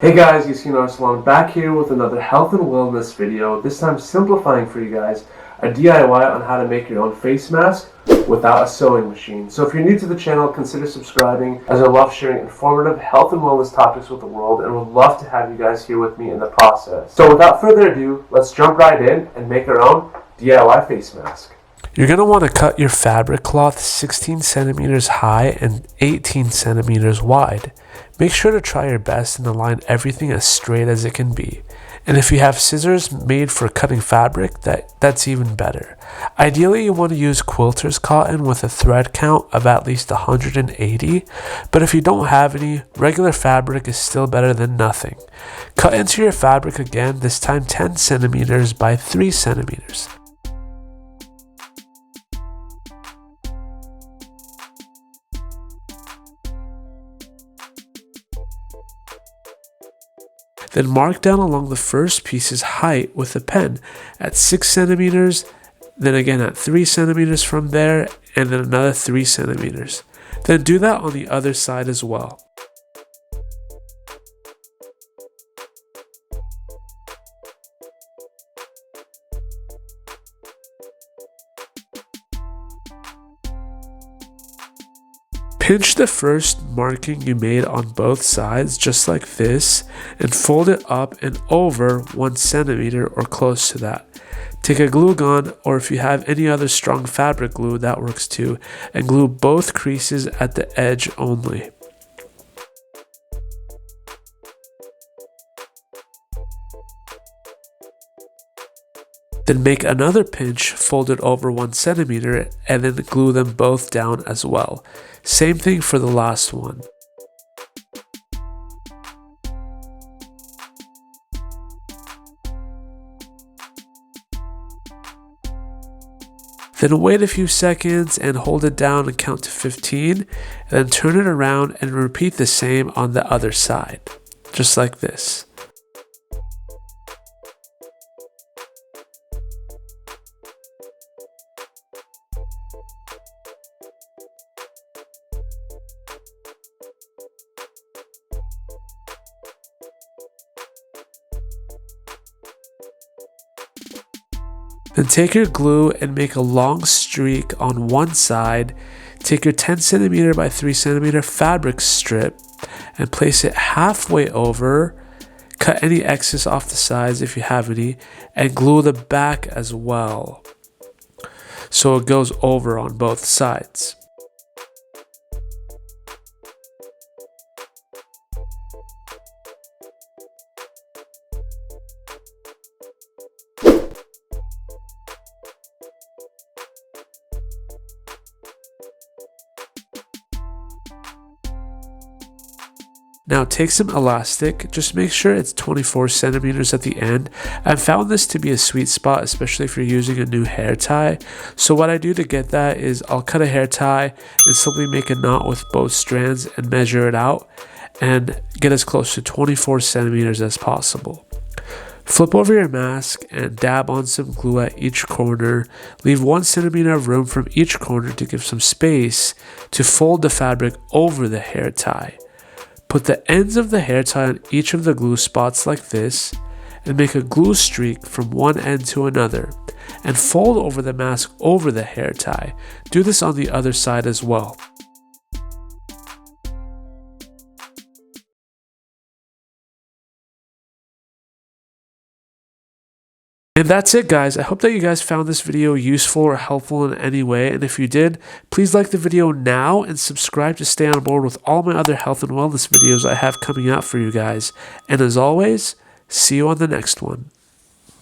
Hey guys, Yasin Arslan back here with another health and wellness video, this time simplifying for you guys a DIY on how to make your own face mask without a sewing machine. So if you're new to the channel, consider subscribing, as I love sharing informative health and wellness topics with the world and would love to have you guys here with me in the process. So without further ado, let's jump right in and make our own DIY face mask. You're going to want to cut your fabric cloth 16 centimeters high and 18 centimeters wide. Make sure to try your best and align everything as straight as it can be. And if you have scissors made for cutting fabric, that's even better. Ideally, you want to use quilter's cotton with a thread count of at least 180, but if you don't have any, regular fabric is still better than nothing. Cut into your fabric again, this time 10 centimeters by 3 centimeters. Then mark down along the first piece's height with a pen at 6 centimeters, then again at 3 centimeters from there, and then another 3 centimeters. Then do that on the other side as well. Pinch the first marking you made on both sides just like this and fold it up and over 1 centimeter or close to that. Take a glue gun, or if you have any other strong fabric glue, that works too, and glue both creases at the edge only. Then make another pinch, fold it over 1 centimeter, and then glue them both down as well. Same thing for the last one. Then wait a few seconds and hold it down and count to 15, and then turn it around and repeat the same on the other side, just like this. Then take your glue and make a long streak on one side. Take your 10 centimeter by 3 centimeter fabric strip and place it halfway over. Cut any excess off the sides if you have any, and glue the back as well, so it goes over on both sides. Now take some elastic, just make sure it's 24 centimeters at the end. I found this to be a sweet spot, especially if you're using a new hair tie. So what I do to get that is I'll cut a hair tie and simply make a knot with both strands and measure it out and get as close to 24 centimeters as possible. Flip over your mask and dab on some glue at each corner. Leave 1 centimeter of room from each corner to give some space to fold the fabric over the hair tie. Put the ends of the hair tie on each of the glue spots like this and make a glue streak from one end to another and fold over the mask over the hair tie. Do this on the other side as well. And that's it, guys. I hope that you guys found this video useful or helpful in any way, and if you did, please like the video now and subscribe to stay on board with all my other health and wellness videos I have coming out for you guys. And as always, see you on the next one.